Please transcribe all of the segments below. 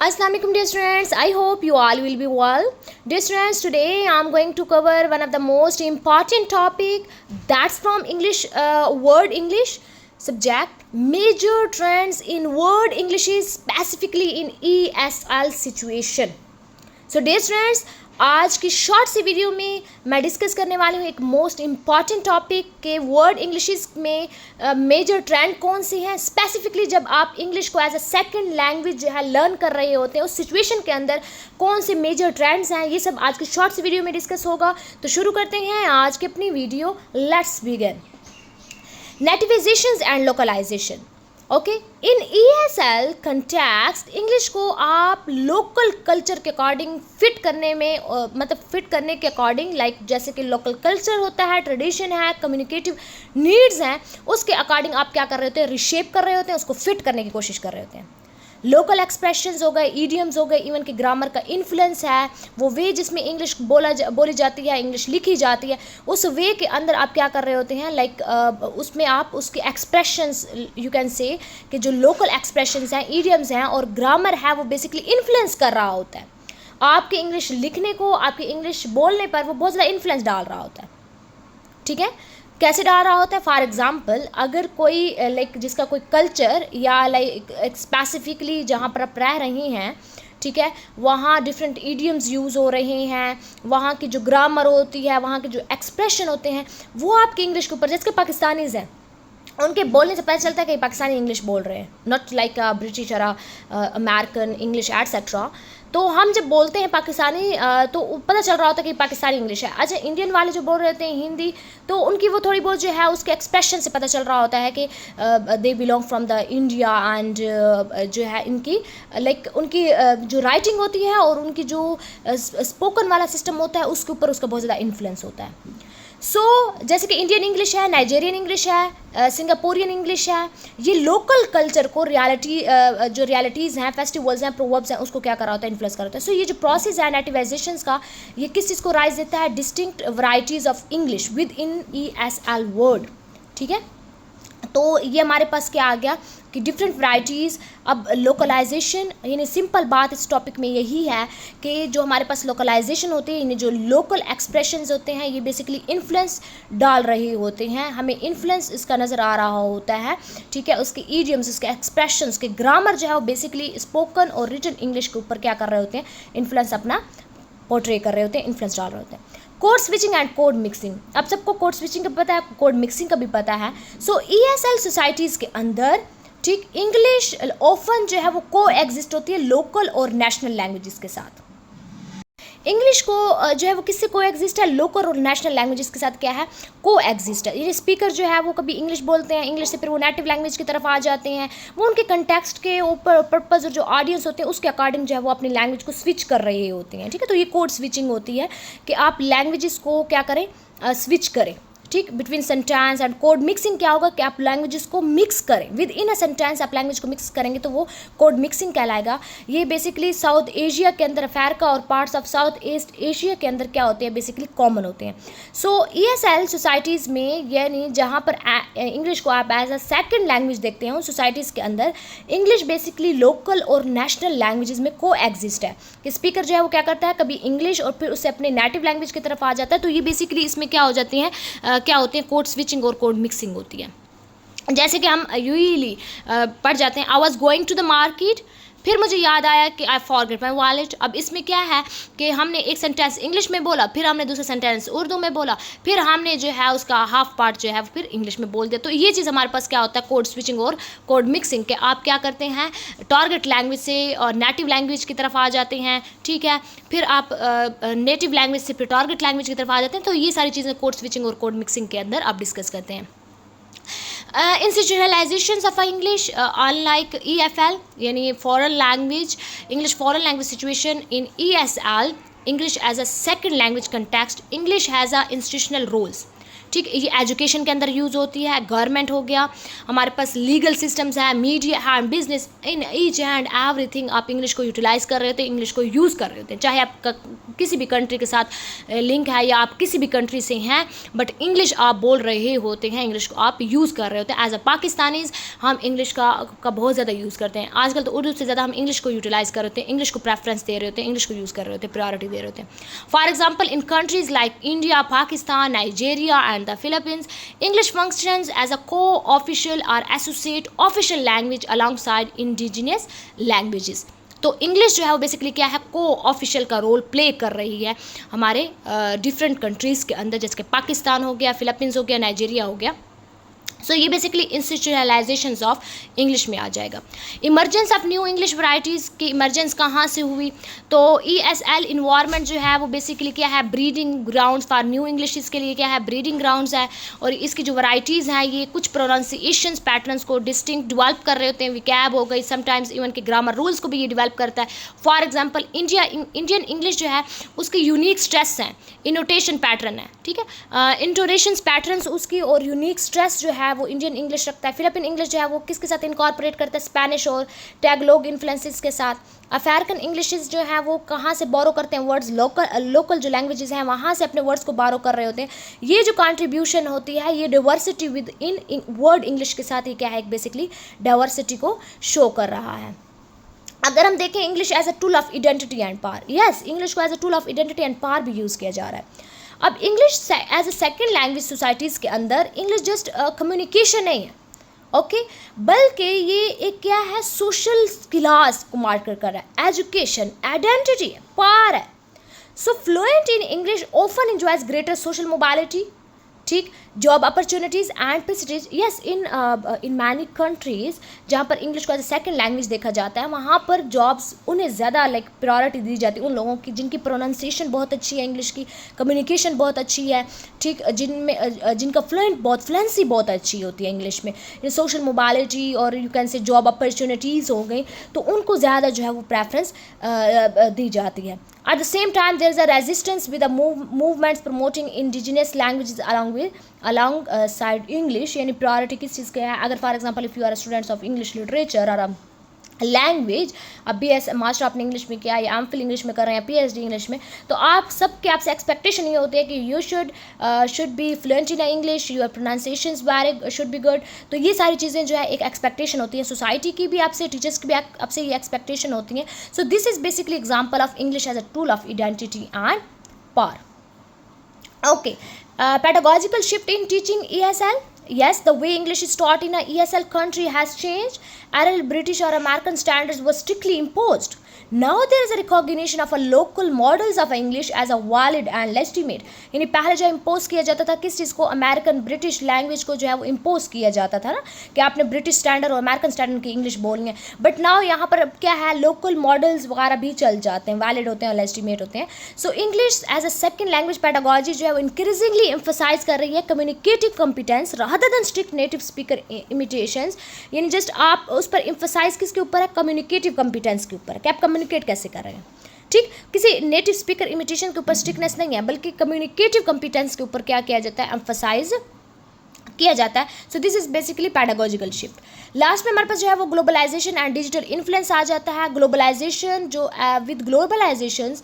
Assalamu alaikum dear students, I hope you all will be well. Dear students, today I am going to cover one of the most important topic that's from English, word English subject, major trends in word English specifically in ESL situation. So dear students, आज की short सी video में मैं discuss करने वाली हूँ एक most important topic के वर्ड इंग्लिश में मेजर ट्रेंड कौन सी हैं, स्पेसिफिकली जब आप इंग्लिश को एज अ सेकंड लैंग्वेज जो है लर्न कर रहे होते हैं उस सिचुएशन के अंदर कौन से मेजर ट्रेंड्स हैं, ये सब आज की शॉर्ट सी वीडियो में डिस्कस होगा। तो शुरू करते हैं आज की अपनी video. Let's begin. Nativisations and localisation. Okay, in ESL context English को आप लोकल कल्चर के अकॉर्डिंग फिट करने में मतलब फिट करने के अकॉर्डिंग लाइक जैसे कि लोकल कल्चर होता है, ट्रेडिशन है, कम्युनिकेटिव नीड्स हैं, उसके अकॉर्डिंग आप क्या कर रहे होते हैं, रिशेप कर रहे होते हैं, उसको फिट करने की कोशिश कर रहे होते हैं। लोकल एक्सप्रेशंस हो गए, ईडियम्स हो गए, इवन कि ग्रामर का इन्फ्लुएंस है, वो वे जिसमें इंग्लिश बोली जाती है, इंग्लिश लिखी जाती है, उस वे के अंदर आप क्या कर रहे होते हैं लाइक उसमें आप उसके एक्सप्रेशंस यू कैन से कि जो लोकल एक्सप्रेशंस हैं, ईडियम्स हैं और ग्रामर है वो बेसिकली इन्फ्लुएंस कर रहा होता है आपके इंग्लिश लिखने को, आपके इंग्लिश बोलने पर वो बहुत ज़्यादा इन्फ्लुएंस डाल रहा होता है। ठीक है, कैसे डाल रहा होता है? फॉर एग्ज़ाम्पल अगर कोई लाइक जिसका कोई कल्चर या लाइक स्पेसिफिकली जहाँ पर आप रह रही हैं, ठीक है, वहाँ डिफरेंट ईडियम्स यूज़ हो रहे हैं, वहाँ की जो ग्रामर होती है, वहाँ के जो एक्सप्रेशन होते हैं वो आपके इंग्लिश के ऊपर, जैसे पाकिस्तानीज़ हैं उनके बोलने से पता चलता है कि पाकिस्तानी इंग्लिश बोल रहे हैं, नॉट लाइक ब्रिटिश और अमेरिकन इंग्लिश एटसेट्रा। तो हम जब बोलते हैं पाकिस्तानी तो पता चल रहा होता है कि पाकिस्तानी इंग्लिश है। अच्छा, इंडियन वाले जो बोल रहे होते हैं हिंदी, तो उनकी वो थोड़ी बहुत जो है उसके एक्सप्रेशन से पता चल रहा होता है कि they belong from the India and जो है इनकी लाइक उनकी जो राइटिंग होती है और उनकी जो स्पोकन वाला सिस्टम होता है उसके ऊपर उसका बहुत ज़्यादा इन्फ्लुएंस होता है। जैसे कि इंडियन इंग्लिश है, नाइजेरियन इंग्लिश है, सिंगापुरियन इंग्लिश है, ये लोकल कल्चर को जो रियलिटीज़ हैं, फेस्टिवल्स हैं, प्रोवर्ब्स हैं, उसको क्या करा होता है, इन्फ्लुएंस करा होता है। ये जो प्रोसेस है नेटिवाइजेशंस का, ये किस चीज़ को राइज देता है? Distinct varieties of English with in ESL word. ठीक है, तो ये हमारे पास क्या आ गया कि डिफरेंट वैरायटीज़। अब लोकलाइजेशन यानी सिंपल बात इस टॉपिक में यही है कि जो हमारे पास लोकलाइजेशन होते हैं, यानी जो लोकल एक्सप्रेशंस होते हैं, ये बेसिकली इन्फ्लुएंस डाल रहे होते हैं, हमें इन्फ्लुएंस इसका नज़र आ रहा होता है। ठीक है, उसके ईडियम्स, उसके एक्सप्रेशंस, उसके ग्रामर जो है वो बेसिकली स्पोकन और रिटन इंग्लिश के ऊपर क्या कर रहे होते हैं, इन्फ्लुएंस अपना पोर्ट्रे कर रहे होते हैं, इन्फ्लुएंस डाल रहे होते हैं। Code switching and code mixing. अब सबको कोड स्विचिंग का पता है, कोड मिक्सिंग का भी पता है। ESL सोसाइटीज़ के अंदर ठीक इंग्लिश ऑफन जो है वो को एग्जिस्ट होती है लोकल और नेशनल लैंग्वेजेस के साथ। इंग्लिश को जो है वो किससे को एग्जिस्ट है? लोकल और नेशनल लैंग्वेजेस के साथ क्या है? को एग्जिस्ट है। ये स्पीकर जो है वो कभी इंग्लिश बोलते हैं, इंग्लिश से फिर वो नेटिव लैंग्वेज की तरफ आ जाते हैं, वो उनके कंटेक्स्ट के ऊपर पर्पस और जो ऑडियंस होते हैं उसके अकॉर्डिंग जो है वो अपनी लैंग्वेज को स्विच कर रहे होते हैं। ठीक है, तो ये कोड स्विचिंग होती है कि आप लैंग्वेजेस को क्या करें, स्विच करें। ठीक, between sentence and code mixing क्या होगा कि आप लैंग्वेजेस को मिक्स करें, विद इन अ सेंटेंस आप लैंग्वेज को मिक्स करेंगे तो वो कोड मिक्सिंग कहलाएगा। ये बेसिकली साउथ एशिया के अंदर, अफ्रीका और parts of south east Asia के अंदर क्या होते हैं, बेसिकली कॉमन होते हैं। ESL सोसाइटीज़ में यानी जहाँ पर इंग्लिश को आप एज अ सेकेंड लैंग्वेज देखते हैं, उन सोसाइटीज़ के अंदर इंग्लिश बेसिकली लोकल और नेशनल लैंग्वेजेस में को एग्जिस्ट है कि स्पीकर जो है वो क्या करता है, कभी इंग्लिश और फिर उससे अपने नेटिव लैंग्वेज की तरफ आ जाता है। तो ये बेसिकली इसमें क्या हो जाती हैं, क्या होती है, कोड स्विचिंग और कोड मिक्सिंग होती है। जैसे कि हम यूजली पढ़ जाते हैं, I was going to the market, फिर मुझे याद आया कि आई फॉरगेट माई वॉलेट। अब इसमें क्या है कि हमने एक सेंटेंस इंग्लिश में बोला, फिर हमने दूसरा सेंटेंस उर्दू में बोला, फिर हमने जो है उसका हाफ पार्ट जो है फिर इंग्लिश में बोल दिया। तो ये चीज़ हमारे पास क्या होता है, कोड स्विचिंग और कोड मिक्सिंग के आप क्या करते हैं, टारगेट लैंग्वेज से और नेटिव लैंग्वेज की तरफ आ जाते हैं। ठीक है, फिर आप नेटिव लैंग्वेज से फिर टारगेट लैंग्वेज की तरफ आ जाते हैं। तो ये सारी चीज़ें कोड स्विचिंग और कोड मिक्सिंग के अंदर आप डिस्कस करते हैं। Institutionalizations of English, unlike EFL यानी foreign language, English foreign language situation in ESL, English as a second language context, English has a institutional roles. ठीक, ये एजुकेशन के अंदर यूज़ होती है, गवर्नमेंट हो गया, हमारे पास लीगल सिस्टम्स है, media and business, in each and everything आप इंग्लिश को यूटिलाइज़ कर रहे होते हैं, इंग्लिश को यूज़ कर रहे होते हैं, चाहे आप किसी भी कंट्री के साथ लिंक है या आप किसी भी कंट्री से हैं, बट इंग्लिश आप बोल रहे होते हैं, इंग्लिश को आप यूज़ कर रहे होते हैं। एज अ पाकिस्तानीज़ हम इंग्लिश का बहुत ज़्यादा यूज़ करते हैं। आजकल तो उर्दू से ज़्यादा हम इंग्लिश को यूटिलाइज़ कर रहे होते हैं, इंग्लिश को प्रेफरेंस दे रहे होते हैं, इंग्लिश को यूज़ कर रहे होते हैं, प्रायोरिटी दे रहे होते हैं। For example in countries like India, Pakistan, Nigeria and the Philippines, English functions as a co-official or associate official language alongside indigenous languages। तो इंग्लिश जो है वो बेसिकली क्या है, को ऑफिशियल का रोल प्ले कर रही है हमारे डिफरेंट कंट्रीज़ के अंदर, जैसे कि पाकिस्तान हो गया, फिलीपींस हो गया, नाइजीरिया हो गया। सो ये बेसिकली इंस्टीट्यूशनलाइजेशंस ऑफ इंग्लिश में आ जाएगा। Emergence of new English varieties की इमरजेंस कहाँ से हुई, तो ESL इन्वायरमेंट जो है वो बेसिकली क्या है, breeding grounds for new English, इसके लिए क्या है, ब्रीडिंग ग्राउंड्स है, और इसकी जो वैराइटीज़ हैं ये कुछ प्रोनाउंसिएशंस पैटर्न्स को डिस्टिंक्ट डेवलप कर रहे होते हैं, विकैब हो गई, समटाइम्स इवन के ग्रामर रूल्स को भी ये डेवलप करता है। फॉर एग्जाम्पल इंडियन इंग्लिश जो है उसके यूनिक स्ट्रेस हैं, इनोटेशन पैटर्न है, ठीक है, इंटोनेशंस पैटर्न्स उसकी और यूनिक स्ट्रेस जो है वो इंडियन इंग्लिश रखता है। फिलिपिन इंग्लिश जो है वो किसके साथ इनकॉर्पोरेट करता है, स्पेनिश और टैगलोग इन्फ्लुएंसेस के साथ। अफ्रीकन इंग्लिशेस जो है वो कहाँ से बोरो करते हैं वर्ड्स, लोकल जो लैंग्वेजेस हैं वहाँ से अपने वर्ड्स को बोरो कर रहे होते हैं। ये जो कंट्रीब्यूशन होती है ये diversity with in word English के साथ, ये क्या है, बेसिकली डाइवर्सिटी को शो कर रहा है। अगर हम देखें English as a tool of identity and power, yes English को as a tool of identity and power भी यूज़ किया जा रहा है। अब English as a second language societies के अंदर इंग्लिश जस्ट कम्युनिकेशन नहीं है, ओके, बल्कि ये एक क्या है, सोशल क्लास को मार्कर कर रहा है, एजुकेशन, आइडेंटिटी, पावर है। So fluent in English often enjoys greater social mobility, ठीक, job opportunities and prestige. Yes in many countries जहाँ पर इंग्लिश को एज अ सेकेंड लैंग्वेज देखा जाता है वहाँ पर जॉब्स उन्हें ज़्यादा लाइक प्रायोरिटी दी जाती है उन लोगों की जिनकी प्रोनाउंसिएशन बहुत अच्छी है, इंग्लिश की कम्युनिकेशन बहुत अच्छी है, ठीक, जिनका फ्लुएंसी बहुत अच्छी होती है इंग्लिश में, सोशल मोबिलिटी और you can say job opportunities हो गई, तो उनको ज़्यादा जो है वो प्रेफरेंस दी जाती है। At the same time, there is a resistance with the movements promoting indigenous languages alongside English, यानी priority किस चीज़ का है। अगर for example if you are students of English literature और लैंग्वेज, अब BS मास्टर आपने इंग्लिश में किया या एमफिल इंग्लिश में कर रहे हैं, PhD इंग्लिश में, तो आप सबके आपसे एक्सपेक्टेशन ये होती है कि you should be fluent in English, your pronunciations very should be good. तो ये सारी चीज़ें जो है एक एक्सपेक्टेशन होती है, सोसाइटी की भी आपसे, टीचर्स की भी आपसे ये एक्सपेक्टेशन होती हैं। So this is basically example of English as a tool of identity and power. Okay, pedagogical shift in teaching ESL. Yes, the way English is taught in a ESL country has changed. Earlier British or American standards were strictly imposed. Now there is a recognition of a local models of English as a valid and legitimate. यानी पहले जो impose किया जाता था किस चीज़ को, American British language को जो है वो इम्पोज किया जाता था ना, कि आपने ब्रिटिश स्टैंडर्ड और अमेरिकन स्टैंडर्ड की इंग्लिश बोलनी है, बट नाउ यहाँ पर क्या है, लोकल मॉडल्स वगैरह भी चल जाते हैं, वैलिड होते हैं और लेजिटिमेट होते हैं। So English as a second language pedagogy जो है वो इंक्रीजिंगली एम्फोसाइज कर रही है communicative competence rather than strict native speaker imitations. यानी जस्ट आप उस पर एम्फोसाइज किसके ऊपर है, कम्युनिकेटिव कॉम्पिटेंस के ऊपर है कि आप कम्युनिकेट कैसे कर रहे हैं, ठीक, किसी नेटिव स्पीकर इमिटेशन के ऊपर स्ट्रिक्टनेस नहीं है, बल्कि कम्युनिकेटिव कॉम्पिटेंस के ऊपर क्या किया जाता है, एम्फोसाइज किया जाता है। So this is basically pedagogical shift. Last में हमारे पास जो है वो ग्लोबलाइजेशन एंड डिजिटल इन्फ्लुएंस आ जाता है। ग्लोबलाइजेशन जो विद ग्लोबलाइजेशन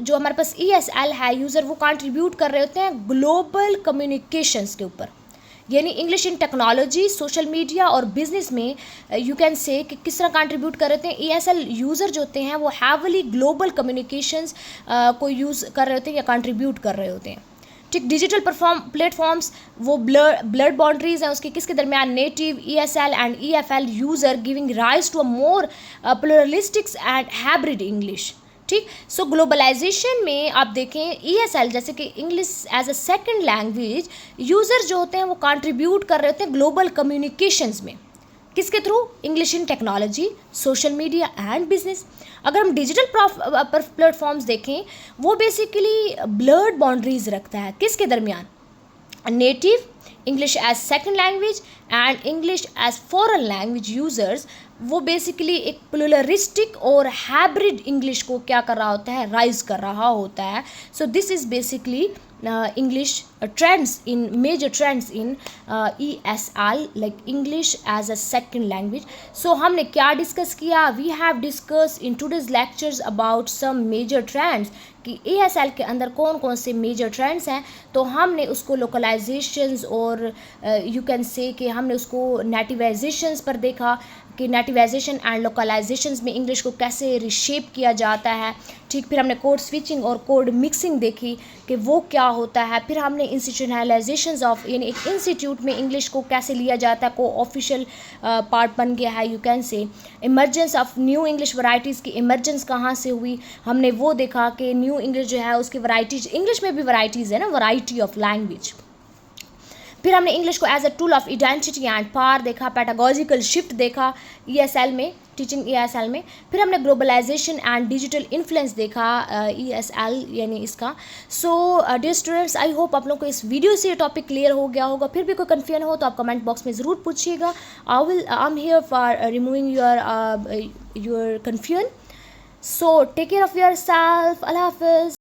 जो हमारे पास ESL है, यूज़र वो कंट्रीब्यूट कर रहे होते हैं ग्लोबल कम्युनिकेशंस के ऊपर, यानी English in technology, social media और बिजनेस में यू कैन से कि किस तरह कंट्रीब्यूट कर रहे हैं। ESL यूज़र जो होते हैं वो हैवली ग्लोबल कम्युनिकेशंस को यूज़ कर रहे होते हैं या कंट्रीब्यूट कर रहे होते हैं, ठीक। डिजिटल प्लेटफॉर्म्स वो ब्लड बाउंड्रीज हैं उसकी किसके दरमियान, native ESL and EFL user, giving rise to a more pluralistics and hybrid English, ठीक। सो ग्लोबलाइजेशन में आप देखें ESL जैसे कि English as a second language user जो होते हैं वो कंट्रीब्यूट कर रहे होते हैं ग्लोबल कम्युनिकेशंस में, किसके through, English in technology, social media and business. अगर हम डिजिटल प्लेटफॉर्म्स देखें वो बेसिकली ब्लर्ड बाउंड्रीज रखता है किसके दरमियान, native English as second language and English as foreign language users, वो बेसिकली एक प्लुरलिस्टिक और हाइब्रिड इंग्लिश को क्या कर रहा होता है, राइज कर रहा होता है. सो this is basically English trends in major trends in ESL, like English as a second language. So हमने क्या डिस्कस किया? We have discussed in today's lectures about some major trends कि ESL के अंदर कौन कौन से मेजर ट्रेंड्स हैं. तो हमने उसको लोकलाइजेशंस और यू कैन से कि हमने उसको नेटिवाइजेशंस पर देखा कि नेटिवाइजेशन एंड लोकलाइजेशंस में इंग्लिश को कैसे रिशेप किया जाता है. ठीक, फिर हमने कोड स्विचिंग और कोड मिक्सिंग देखी कि वो क्या होता है. फिर हमने इंस्टीट्यूशनलाइजेशंस ऑफ, यानी एक इंस्टीट्यूट में इंग्लिश को कैसे लिया जाता है, को ऑफिशियल पार्ट बन गया है, you can say. Emergence of new English varieties की इमर्जेंस कहाँ से हुई, हमने वो देखा कि न्यू इंग्लिश जो है उसकी वैराइटीज, इंग्लिश में भी वैराइटीज़ है ना, वैरायटी ऑफ लैंग्वेज. फिर हमने इंग्लिश को as a tool of identity and power देखा, पेडागोजिकल शिफ्ट देखा ESL में, टीचिंग ESL में. फिर हमने ग्लोबलाइजेशन एंड डिजिटल इन्फ्लुएंस देखा ESL यानी इसका. So dear students, I hope आप लोग को इस वीडियो से ये टॉपिक क्लियर हो गया होगा. फिर भी कोई कन्फ्यूजन हो तो आप कमेंट बॉक्स में ज़रूर पूछिएगा. I am here for removing your confusion. So take care of your self. अल्लाह हाफिज़.